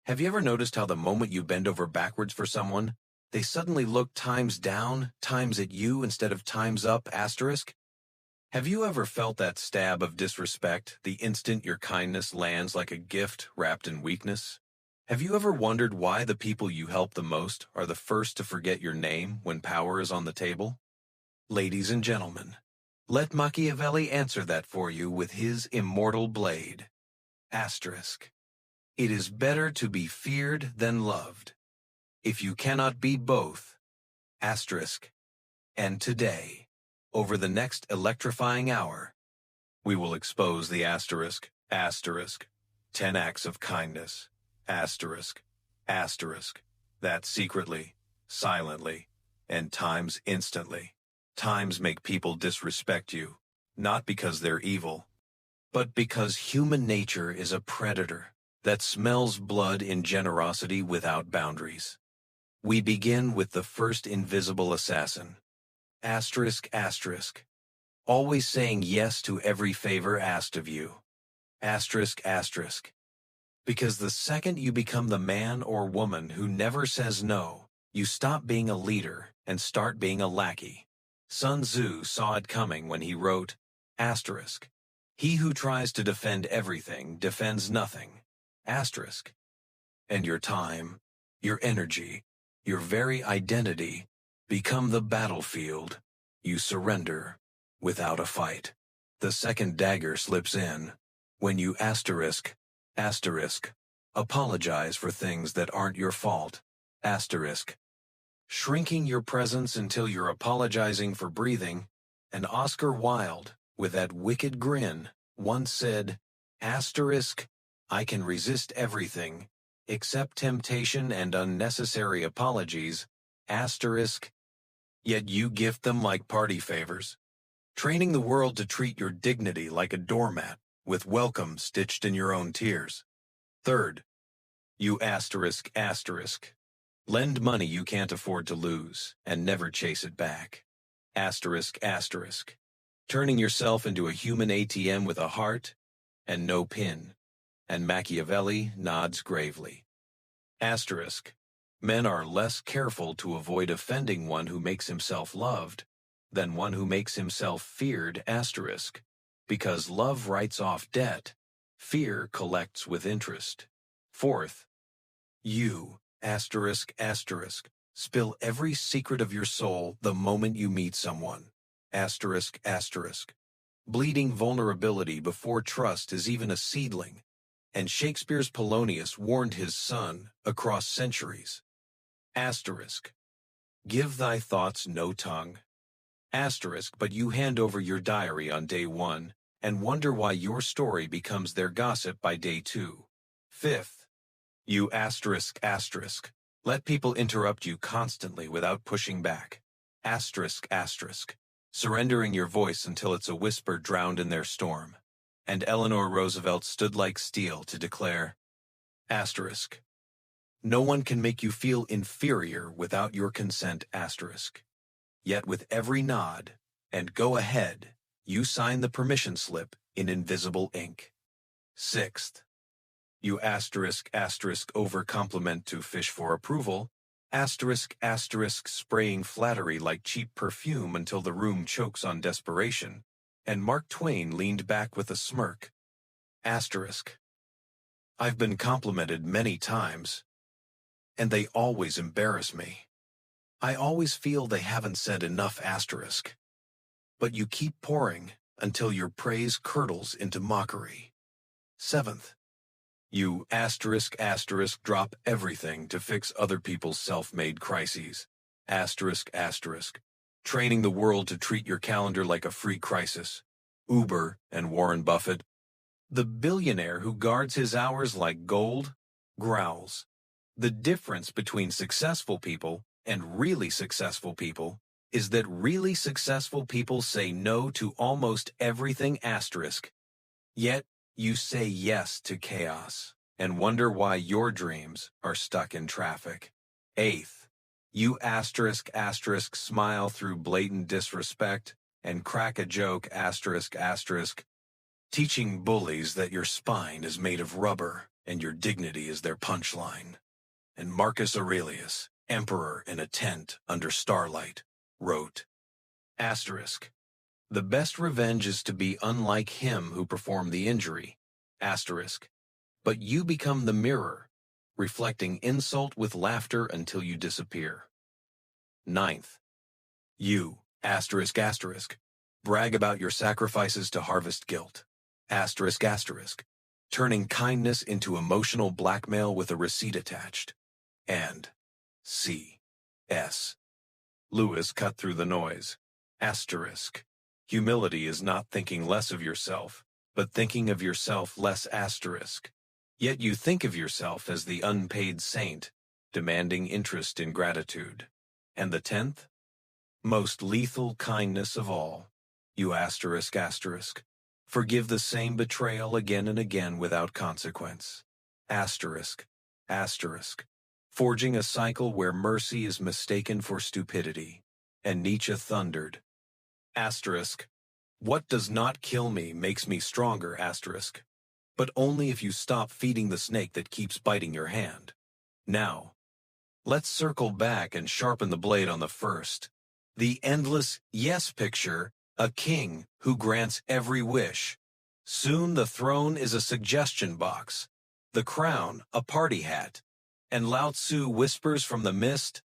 Have you ever noticed how the moment you bend over backwards for someone, they suddenly look times down, times at you instead of times up, asterisk? Have you ever felt that stab of disrespect the instant your kindness lands like a gift wrapped in weakness? Have you ever wondered why the people you help the most are the first to forget your name when power is on the table? Ladies and gentlemen, let Machiavelli answer that for you with his immortal blade. Asterisk. It is better to be feared than loved. If you cannot be both, asterisk. And today, over the next electrifying hour, we will expose the asterisk, 10 acts of kindness, asterisk, that secretly, silently, and times instantly, times make people disrespect you, not because they're evil, but because human nature is a predator that smells blood in generosity without boundaries. We begin with the first invisible assassin, asterisk, always saying yes to every favor asked of you, asterisk, because the second you become the man or woman who never says no, you stop being a leader and start being a lackey. Sun Tzu saw it coming when he wrote, asterisk, he who tries to defend everything defends nothing, asterisk. And your time, your energy, your very identity become the battlefield. You surrender without a fight. The second dagger slips in when you asterisk, apologize for things that aren't your fault, asterisk. Shrinking your presence until you're apologizing for breathing, and Oscar Wilde, with that wicked grin, once said, asterisk, I can resist everything, except temptation and unnecessary apologies, asterisk, yet you gift them like party favors, training the world to treat your dignity like a doormat, with welcome stitched in your own tears. Third, you asterisk, lend money you can't afford to lose, and never chase it back. Asterisk, turning yourself into a human ATM with a heart and no pin. And Machiavelli nods gravely. Asterisk, men are less careful to avoid offending one who makes himself loved than one who makes himself feared, asterisk, because love writes off debt, fear collects with interest. Fourth, you, asterisk, spill every secret of your soul the moment you meet someone, asterisk. Bleeding vulnerability before trust is even a seedling, and Shakespeare's Polonius warned his son across centuries. Asterisk, give thy thoughts no tongue. Asterisk, but you hand over your diary on day 1 and wonder why your story becomes their gossip by day 2. Fifth, you asterisk, let people interrupt you constantly without pushing back. Asterisk, surrendering your voice until it's a whisper drowned in their storm. And Eleanor Roosevelt stood like steel to declare, asterisk, no one can make you feel inferior without your consent, asterisk. Yet with every nod and go ahead, you sign the permission slip in invisible ink. Sixth, you asterisk, over-compliment to fish for approval, asterisk, spraying flattery like cheap perfume until the room chokes on desperation, and Mark Twain leaned back with a smirk. Asterisk, I've been complimented many times, and they always embarrass me. I always feel they haven't said enough, asterisk. But you keep pouring until your praise curdles into mockery. Seventh, you asterisk, drop everything to fix other people's self-made crises. Asterisk, training the world to treat your calendar like a free crisis. Uber and Warren Buffett. The billionaire who guards his hours like gold, growls. The difference between successful people and really successful people is that really successful people say no to almost everything, asterisk. Yet, you say yes to chaos and wonder why your dreams are stuck in traffic. Eighth, you asterisk, smile through blatant disrespect and crack a joke, asterisk, teaching bullies that your spine is made of rubber and your dignity is their punchline. And Marcus Aurelius, emperor in a tent under starlight, wrote, Asterisk, the best revenge is to be unlike him who performed the injury. Asterisk, but you become the mirror, reflecting insult with laughter until you disappear. Ninth, you, asterisk, asterisk, brag about your sacrifices to harvest guilt. Asterisk, asterisk, turning kindness into emotional blackmail with a receipt attached. And C.S. Lewis cut through the noise. Asterisk. Humility is not thinking less of yourself, but thinking of yourself less asterisk. Yet you think of yourself as the unpaid saint, demanding interest in gratitude. And the 10th? Most lethal kindness of all. You asterisk asterisk. Forgive the same betrayal again and again without consequence. Asterisk. Asterisk. Forging a cycle where mercy is mistaken for stupidity. And Nietzsche thundered. Asterisk. What does not kill me makes me stronger, asterisk. But only if you stop feeding the snake that keeps biting your hand. Now, let's circle back and sharpen the blade on the first. The endless yes picture, a king who grants every wish. Soon the throne is a suggestion box, the crown a party hat, and Lao Tzu whispers from the mist,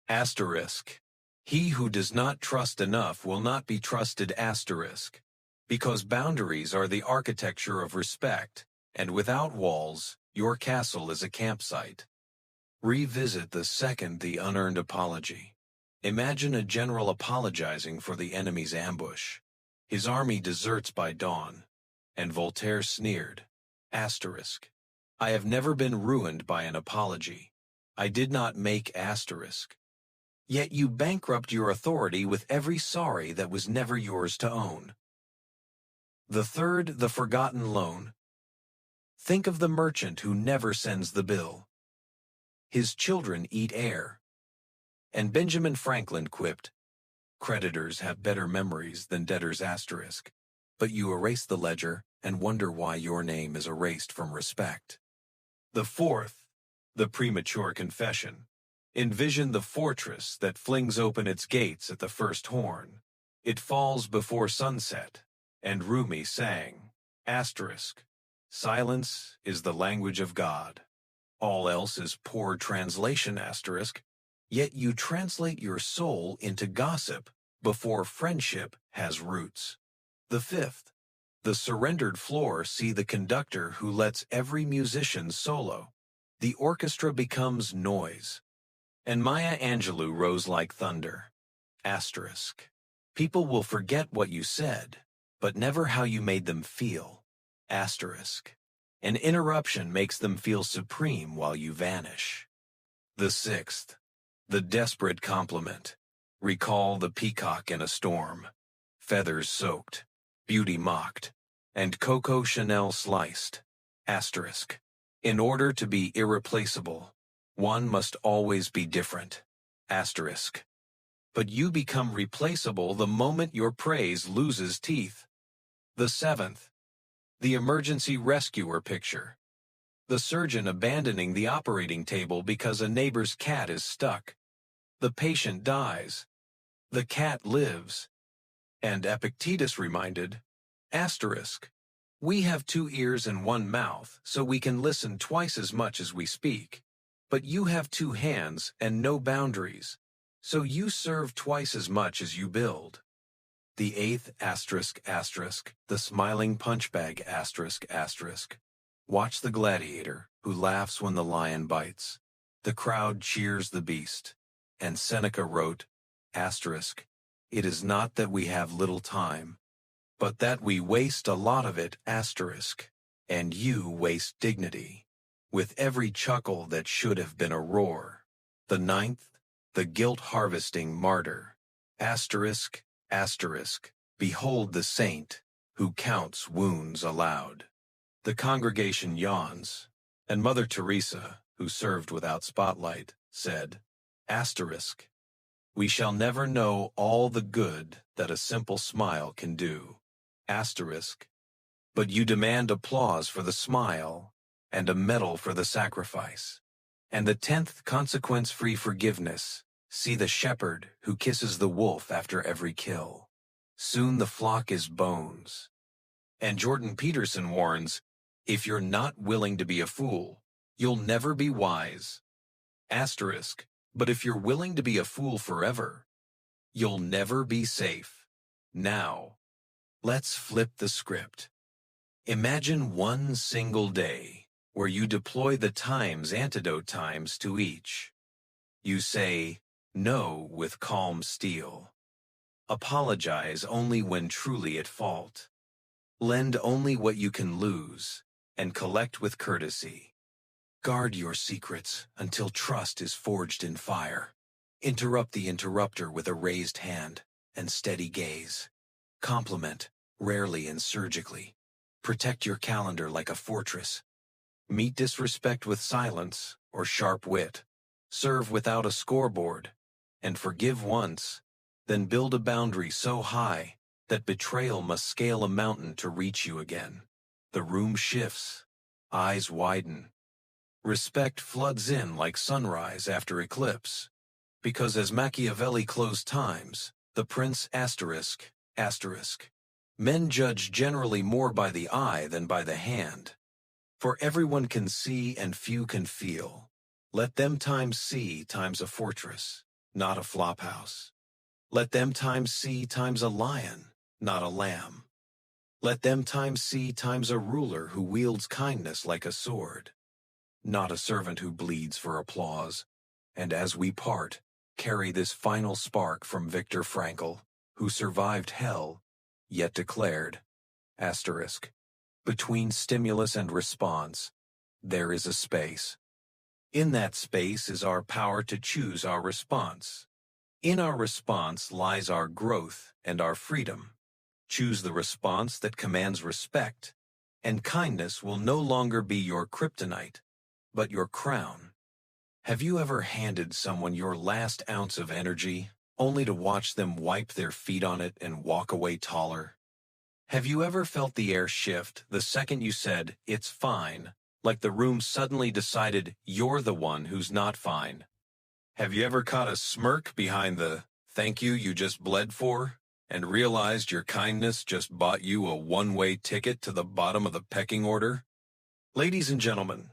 asterisk. He who does not trust enough will not be trusted, asterisk. Because boundaries are the architecture of respect, and without walls, your castle is a campsite. Revisit the unearned apology. Imagine a general apologizing for the enemy's ambush. His army deserts by dawn, and Voltaire sneered, asterisk. I have never been ruined by an apology. I did not make asterisk. Yet you bankrupt your authority with every sorry that was never yours to own. The third, the forgotten loan. Think of the merchant who never sends the bill. His children eat air. And Benjamin Franklin quipped, creditors have better memories than debtors, asterisk. But you erase the ledger and wonder why your name is erased from respect. The fourth, the premature confession. Envision the fortress that flings open its gates at the first horn. It falls before sunset, and Rumi sang, asterisk. Silence is the language of God. All else is poor translation, asterisk. Yet you translate your soul into gossip before friendship has roots. The fifth, the surrendered floor. See the conductor who lets every musician solo. The orchestra becomes noise. And Maya Angelou rose like thunder. Asterisk. People will forget what you said, but never how you made them feel. Asterisk. An interruption makes them feel supreme while you vanish. The sixth, the desperate compliment. Recall the peacock in a storm. Feathers soaked, beauty mocked, and Coco Chanel sliced. Asterisk. In order to be irreplaceable, one must always be different. Asterisk. But you become replaceable the moment your praise loses teeth. The seventh, the emergency rescuer picture. The surgeon abandoning the operating table because a neighbor's cat is stuck. The patient dies. The cat lives. And Epictetus reminded, asterisk. We have 2 ears and 1 mouth, so we can listen twice as much as we speak. But you have 2 hands and no boundaries, so you serve twice as much as you build. The eighth, asterisk, asterisk, the smiling punchbag, asterisk, asterisk. Watch the gladiator who laughs when the lion bites. The crowd cheers the beast. And Seneca wrote, asterisk, it is not that we have little time, but that we waste a lot of it, asterisk, and you waste dignity. With every chuckle that should have been a roar. The ninth, the guilt-harvesting martyr. Asterisk, asterisk, behold the saint who counts wounds aloud. The congregation yawns, and Mother Teresa, who served without spotlight, said, asterisk, we shall never know all the good that a simple smile can do. Asterisk, but you demand applause for the smile, and a medal for the sacrifice. And the 10th consequence-free forgiveness. See the shepherd who kisses the wolf after every kill. Soon the flock is bones. And Jordan Peterson warns, if you're not willing to be a fool, you'll never be wise. Asterisk, but if you're willing to be a fool forever, you'll never be safe. Now, let's flip the script. Imagine one single day where you deploy the times antidote times to each. You say no with calm steel. Apologize only when truly at fault. Lend only what you can lose, and collect with courtesy. Guard your secrets until trust is forged in fire. Interrupt the interrupter with a raised hand and steady gaze. Compliment, rarely and surgically. Protect your calendar like a fortress. Meet disrespect with silence or sharp wit. Serve without a scoreboard. And forgive once, then build a boundary so high that betrayal must scale a mountain to reach you again. The room shifts. Eyes widen. Respect floods in like sunrise after eclipse. Because as Machiavelli closed times, the prince asterisk. Men judge generally more by the eye than by the hand. For everyone can see and few can feel. Let them times see times a fortress, not a flophouse. Let them times see times a lion, not a lamb. Let them times see times a ruler who wields kindness like a sword, not a servant who bleeds for applause. And as we part, carry this final spark from Viktor Frankl, who survived hell, yet declared, asterisk, between stimulus and response, there is a space. In that space is our power to choose our response. In our response lies our growth and our freedom. Choose the response that commands respect, and kindness will no longer be your kryptonite, but your crown. Have you ever handed someone your last ounce of energy, only to watch them wipe their feet on it and walk away taller? Have you ever felt the air shift the second you said, "It's fine," like the room suddenly decided you're the one who's not fine? Have you ever caught a smirk behind the "thank you just bled for" and realized your kindness just bought you a one-way ticket to the bottom of the pecking order? Ladies and gentlemen,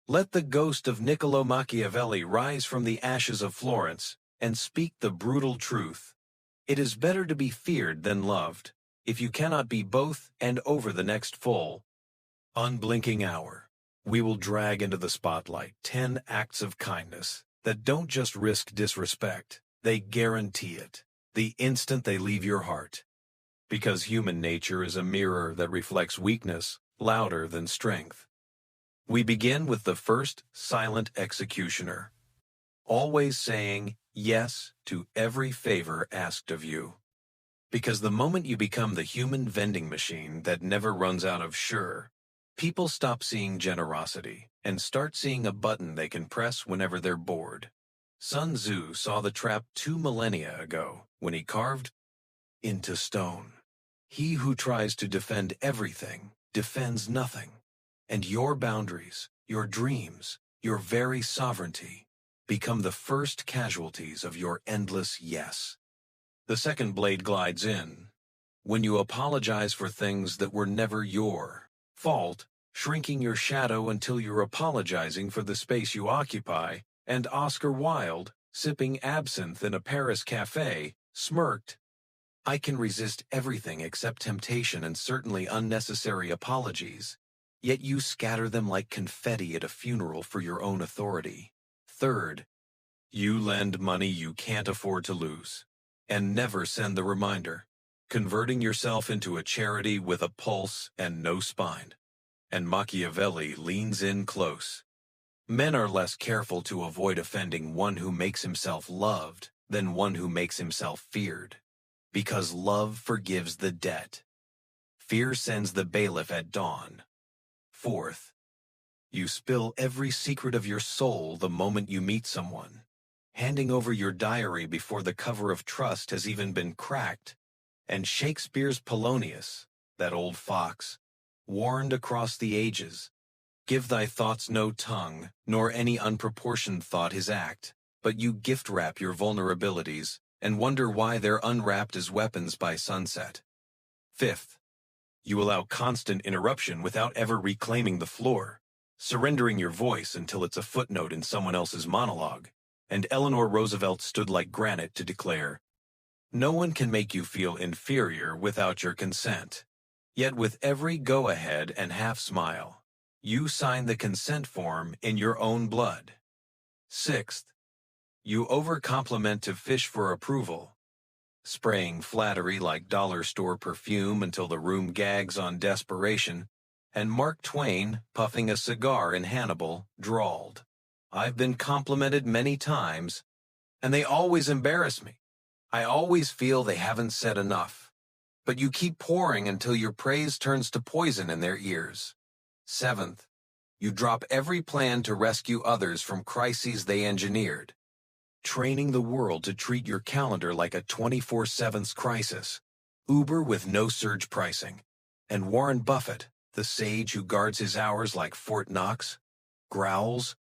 let the ghost of Niccolo Machiavelli rise from the ashes of Florence and speak the brutal truth. It is better to be feared than loved, if you cannot be both and over the next full, unblinking hour. We will drag into the spotlight 10 acts of kindness that don't just risk disrespect, they guarantee it, the instant they leave your heart. Because human nature is a mirror that reflects weakness louder than strength. We begin with the first silent executioner, always saying yes to every favor asked of you. Because the moment you become the human vending machine that never runs out of sure, people stop seeing generosity and start seeing a button they can press whenever they're bored. Sun Tzu saw the trap 2 millennia ago when he carved into stone. He who tries to defend everything defends nothing. And your boundaries, your dreams, your very sovereignty become the first casualties of your endless yes. The second blade glides in. When you apologize for things that were never your fault, shrinking your shadow until you're apologizing for the space you occupy, and Oscar Wilde, sipping absinthe in a Paris cafe, smirked, "I can resist everything except temptation and certainly unnecessary apologies." Yet you scatter them like confetti at a funeral for your own authority. Third, you lend money you can't afford to lose, and never send the reminder, converting yourself into a charity with a pulse and no spine. And Machiavelli leans in close. Men are less careful to avoid offending one who makes himself loved than one who makes himself feared, because love forgives the debt. Fear sends the bailiff at dawn. Fourth, you spill every secret of your soul the moment you meet someone, handing over your diary before the cover of trust has even been cracked. And Shakespeare's Polonius, that old fox, warned across the ages, Give thy thoughts no tongue, nor any unproportioned thought his act, but you gift-wrap your vulnerabilities, and wonder why they're unwrapped as weapons by sunset. Fifth, you allow constant interruption without ever reclaiming the floor, surrendering your voice until it's a footnote in someone else's monologue. And Eleanor Roosevelt stood like granite to declare, "No one can make you feel inferior without your consent." Yet with every go-ahead and half-smile, you sign the consent form in your own blood. Sixth, you over-compliment to fish for approval, spraying flattery like dollar store perfume until the room gags on desperation, and Mark Twain, puffing a cigar in Hannibal, drawled, "I've been complimented many times, and they always embarrass me. I always feel they haven't said enough." But you keep pouring until your praise turns to poison in their ears. Seventh, you drop every plan to rescue others from crises they engineered, training the world to treat your calendar like a 24/7 crisis, Uber with no surge pricing, and Warren Buffett, the sage who guards his hours like Fort Knox, growls.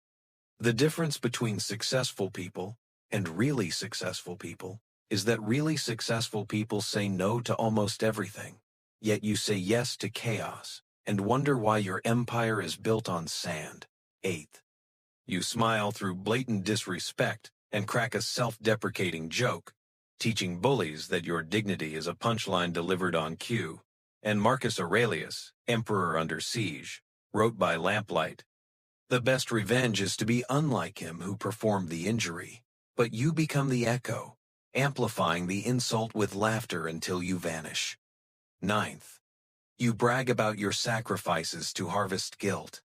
The difference between successful people and really successful people is that really successful people say no to almost everything, yet you say yes to chaos and wonder why your empire is built on sand. Eighth, you smile through blatant disrespect and crack a self-deprecating joke, teaching bullies that your dignity is a punchline delivered on cue. And Marcus Aurelius, emperor under siege, wrote by lamplight, "The best revenge is to be unlike him who performed the injury, but you become the echo, amplifying the insult with laughter until you vanish." Ninth, you brag about your sacrifices to harvest guilt,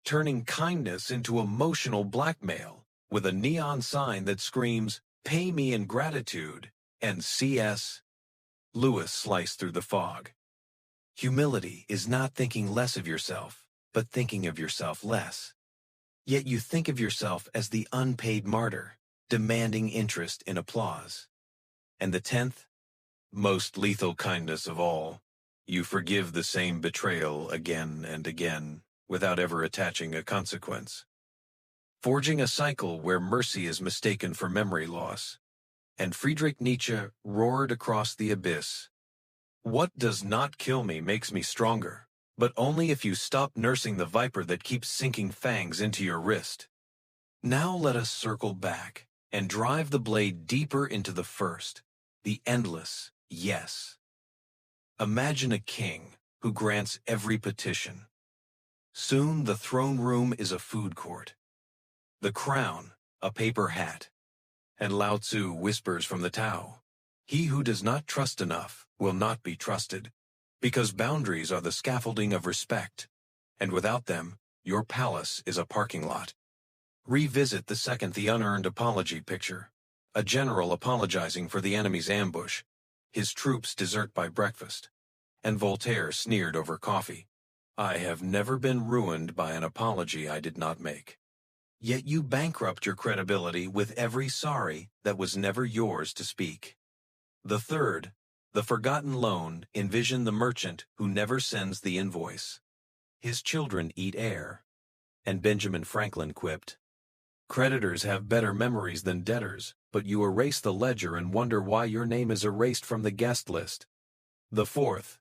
turning kindness into emotional blackmail with a neon sign that screams, "Pay me in gratitude," and C.S. Lewis sliced through the fog. Humility is not thinking less of yourself, but thinking of yourself less. Yet you think of yourself as the unpaid martyr, demanding interest in applause. And the 10th, most lethal kindness of all, you forgive the same betrayal again and again, without ever attaching a consequence, forging a cycle where mercy is mistaken for memory loss. And Friedrich Nietzsche roared across the abyss, "What does not kill me makes me stronger, but only if you stop nursing the viper that keeps sinking fangs into your wrist." Now let us circle back and drive the blade deeper into the first, the endless yes. Imagine a king who grants every petition. Soon the throne room is a food court, the crown a paper hat, and Lao Tzu whispers from the Tao, "He who does not trust enough will not be trusted, because boundaries are the scaffolding of respect, and without them, your palace is a parking lot." Revisit the unearned apology picture, a general apologizing for the enemy's ambush, his troops desert by breakfast, and Voltaire sneered over coffee. "I have never been ruined by an apology I did not make." Yet you bankrupt your credibility with every sorry that was never yours to speak. The third, the forgotten loan, envision the merchant who never sends the invoice. His children eat air. And Benjamin Franklin quipped, "Creditors have better memories than debtors, but you erase the ledger and wonder why your name is erased from the guest list." The fourth,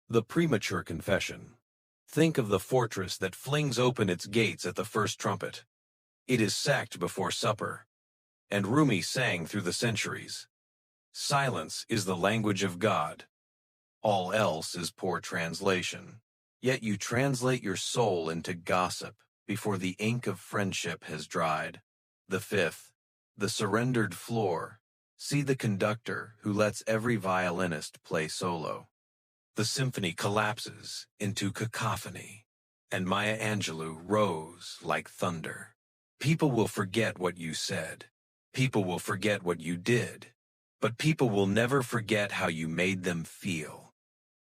the premature confession. Think of the fortress that flings open its gates at the first trumpet. It is sacked before supper. And Rumi sang through the centuries, "Silence is the language of God. All else is poor translation." Yet you translate your soul into gossip before the ink of friendship has dried. The fifth, the surrendered floor. See the conductor who lets every violinist play solo. The symphony collapses into cacophony, and Maya Angelou rose like thunder. People will forget what you said. People will forget what you did. But people will never forget how you made them feel.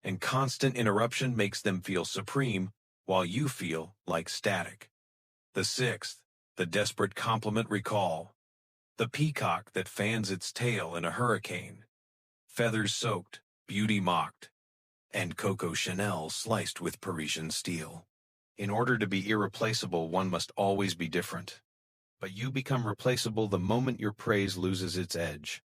And constant interruption makes them feel supreme, while you feel like static. The sixth, the desperate compliment recall. The peacock that fans its tail in a hurricane. Feathers soaked, beauty mocked, and Coco Chanel sliced with Parisian steel. In order to be irreplaceable, one must always be different. But you become replaceable the moment your praise loses its edge.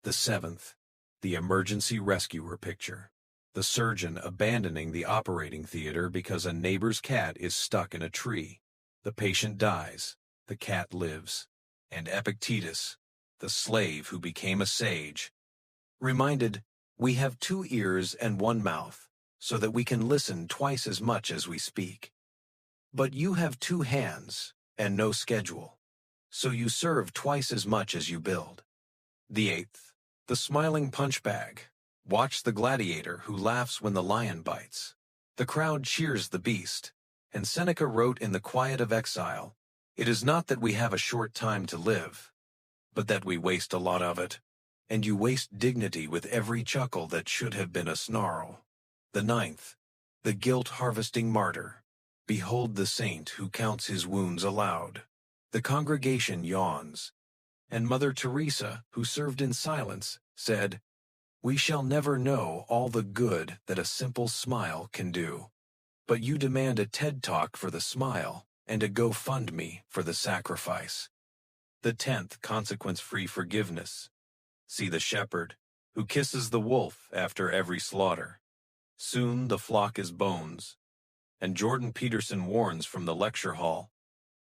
The seventh, the emergency rescuer picture. The surgeon abandoning the operating theater because a neighbor's cat is stuck in a tree. The patient dies, the cat lives. And Epictetus, the slave who became a sage, reminded, "We have 2 ears and 1 mouth, so that we can listen twice as much as we speak. But you have 2 hands and no schedule, so you serve twice as much as you build." The eighth, the smiling punch bag. Watch the gladiator who laughs when the lion bites. The crowd cheers the beast, and Seneca wrote in The Quiet of Exile, "It is not that we have a short time to live, but that we waste a lot of it, and you waste dignity with every chuckle that should have been a snarl." The ninth, the guilt-harvesting martyr. Behold the saint who counts his wounds aloud. The congregation yawns, and Mother Teresa, who served in silence, said, "We shall never know all the good that a simple smile can do." But you demand a TED Talk for the smile and a GoFundMe for the sacrifice. The 10th, consequence-free forgiveness. See the shepherd who kisses the wolf after every slaughter. Soon the flock is bones. And Jordan Peterson warns from the lecture hall,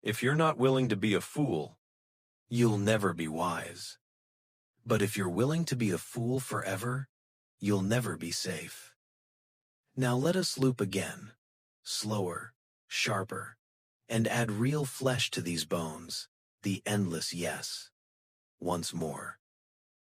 if you're not willing to be a fool, you'll never be wise. But if you're willing to be a fool forever, you'll never be safe. Now let us loop again, slower, sharper, and add real flesh to these bones, the endless yes. Once more.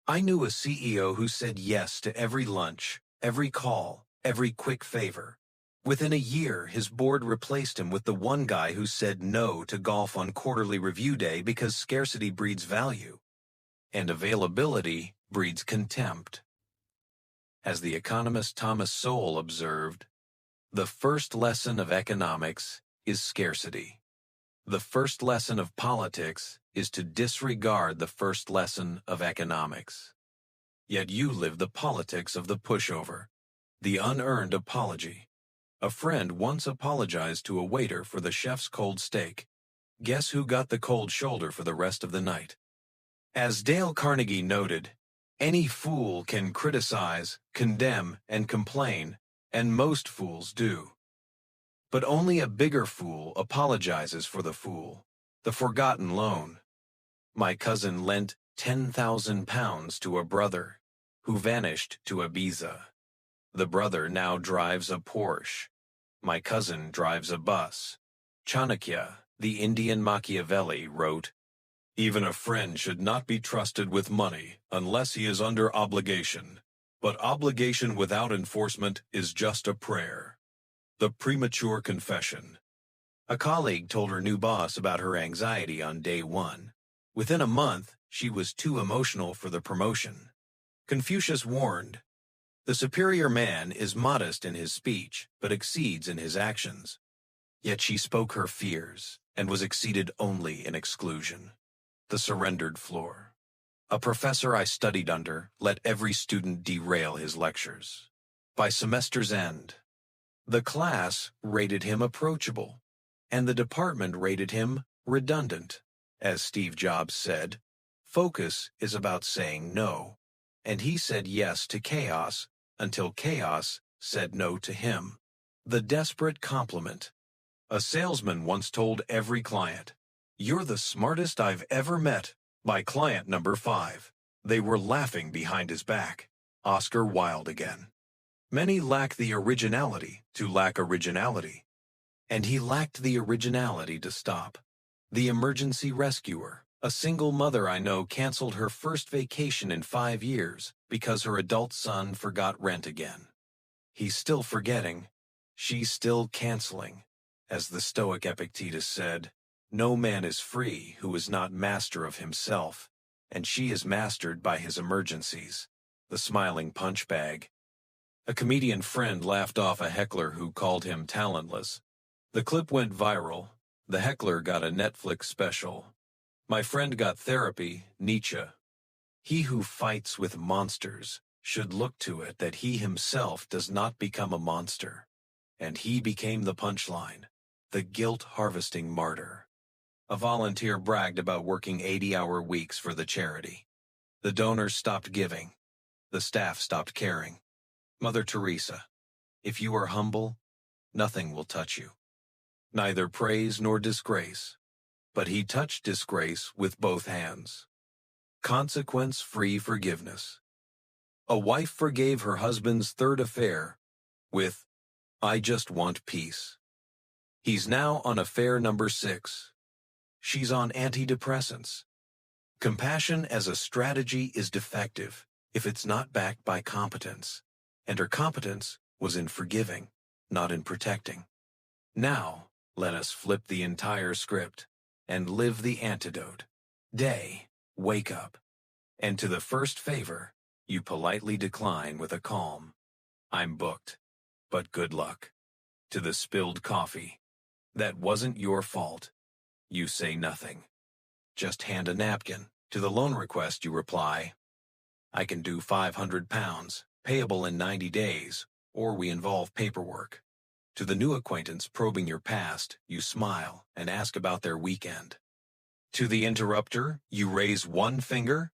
I knew a CEO who said yes to every lunch, every call, every quick favor. Within a year, his board replaced him with the one guy who said no to golf on quarterly review day because scarcity breeds value, and availability breeds contempt. As the economist Thomas Sowell observed, the first lesson of economics is scarcity. The first lesson of politics is to disregard the first lesson of economics. Yet you live the politics of the pushover, the unearned apology. A friend once apologized to a waiter for the chef's cold steak. Guess who got the cold shoulder for the rest of the night? As Dale Carnegie noted, any fool can criticize, condemn, and complain, and most fools do. But only a bigger fool apologizes for the fool, the forgotten loan. My cousin lent £10,000 to a brother, who vanished to Ibiza. The brother now drives a Porsche. My cousin drives a bus. Chanakya, the Indian Machiavelli, wrote, "Even a friend should not be trusted with money unless he is under obligation, but obligation without enforcement is just a prayer." The premature confession. A colleague told her new boss about her anxiety on day 1. Within a month, she was too emotional for the promotion. Confucius warned, "The superior man is modest in his speech, but exceeds in his actions." Yet she spoke her fears, and was exceeded only in exclusion. The surrendered floor. A professor I studied under let every student derail his lectures. By semester's end, the class rated him approachable, and the department rated him redundant. As Steve Jobs said, focus is about saying no, and he said yes to chaos until chaos said no to him. The desperate compliment. A salesman once told every client, "You're the smartest I've ever met," by client number 5. They were laughing behind his back. Oscar Wilde again. Many lack the originality to lack originality, and he lacked the originality to stop. The emergency rescuer. A single mother I know canceled her first vacation in 5 years because her adult son forgot rent again. He's still forgetting. She's still canceling. As the Stoic Epictetus said, no man is free who is not master of himself, and she is mastered by his emergencies. The smiling punch bag. A comedian friend laughed off a heckler who called him talentless. The clip went viral. The heckler got a Netflix special. My friend got therapy, Nietzsche. He who fights with monsters should look to it that he himself does not become a monster. And he became the punchline. the guilt-harvesting martyr. A volunteer bragged about working 80-hour weeks for the charity. The donors stopped giving. The staff stopped caring. Mother Teresa, if you are humble, nothing will touch you. Neither praise nor disgrace. But he touched disgrace with both hands. Consequence-free forgiveness. A wife forgave her husband's third affair with, "I just want peace." He's now on affair number 6. She's on antidepressants. Compassion as a strategy is defective if it's not backed by competence, and her competence was in forgiving, not in protecting. Now, let us flip the entire script and live the antidote. Day, wake up, and to the first favor, you politely decline with a calm, "I'm booked, but good luck." To the spilled coffee, "That wasn't your fault," you say nothing. Just hand a napkin. To the loan request you reply, "I can do £500, payable in 90 days, or we involve paperwork." To the new acquaintance probing your past, you smile and ask about their weekend. To the interrupter, you raise one finger